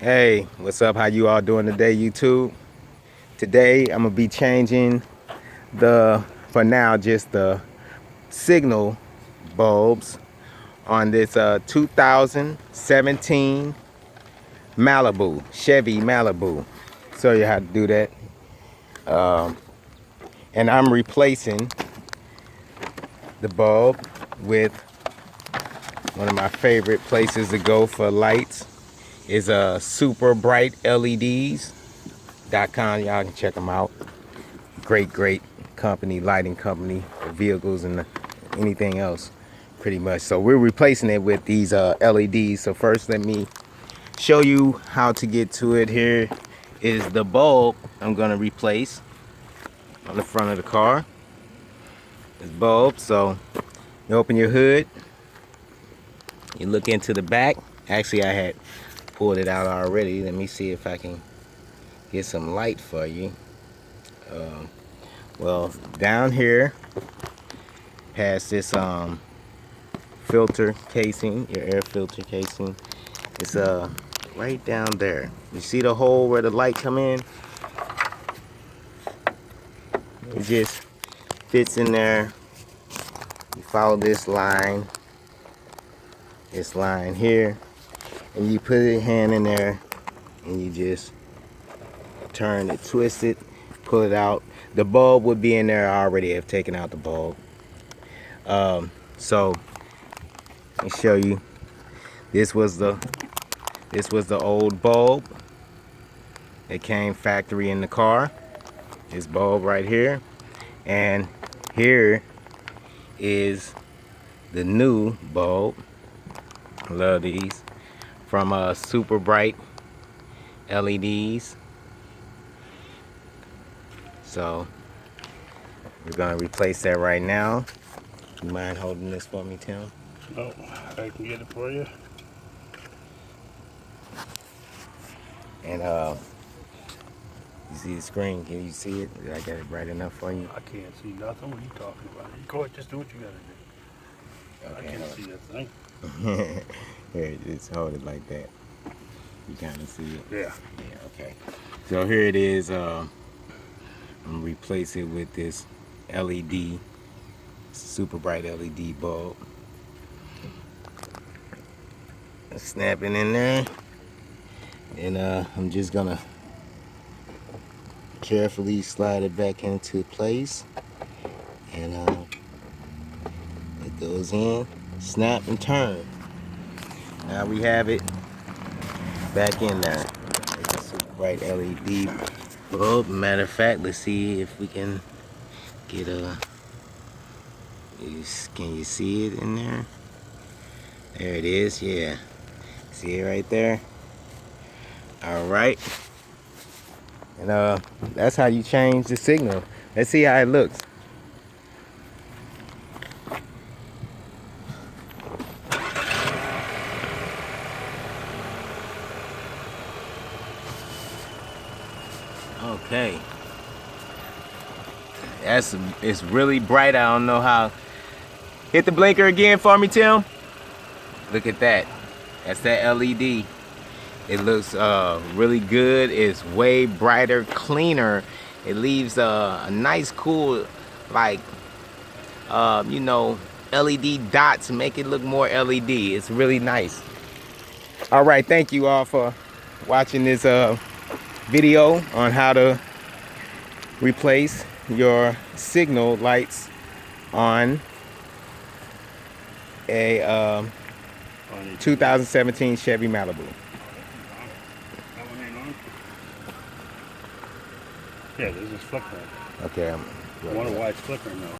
Hey, what's up? How you all doing today, YouTube? Today I'm gonna be changing for now, just the signal bulbs on this 2017 Malibu, Chevy Malibu. Show you how to do that. And I'm replacing the bulb with one of my favorite places to go for lights is Super Bright LEDs.com. Y'all can check them out. Great company, lighting company for vehicles and anything else pretty much. So we're replacing it with these LEDs. So first let me show you how to get to it. Here is the bulb I'm gonna replace on the front of the car. This bulb. So you open your hood, you look into the back. Actually, I had pulled it out already. Let me see if I can get some light for you. Well, down here has this filter casing, your air filter casing. It's right down there. You see the hole where the light come in? It just fits in there. You follow this line here, and you put your hand in there and you just turn it, twist it, pull it out. The bulb would be in there. I already have taken out the bulb. So let me show you. This was the old bulb. It came factory in the car. This bulb right here, and here is the new bulb. I love these from Super Bright LEDs. So we're gonna replace that right now. You mind holding this for me, Tim? Oh, I can get it for you. And you see the screen? Can you see it? Did I get it bright enough for you? I can't see nothing. What are you talking about? You go ahead, just do what you gotta do. Okay, I can't see that thing. Here, just hold it like that. You kind of see it? Yeah. Yeah, okay. So here it is. I'm gonna replace it with this LED, Super Bright LED bulb. Snap it in there, and I'm just gonna carefully slide it back into place, and it goes in, snap and turn. Now we have it back in there. It's a Super Bright LED bulb. Matter of fact, let's see if we can get can you see it in there? There it is. Yeah, see it right there. All right, and that's how you change the signal. Let's see how it looks. Okay, it's really bright. I don't know how. Hit the blinker again for me, Tim. Look at that. That's that LED. It looks really good. It's way brighter, cleaner. It leaves a nice, cool, like you know, LED dots, make it look more LED. It's really nice. All right, thank you all for watching this video on how to replace your signal lights on a 2017 Chevy Malibu. Yeah, there's this flickering. Okay. I wonder why it's flickering though.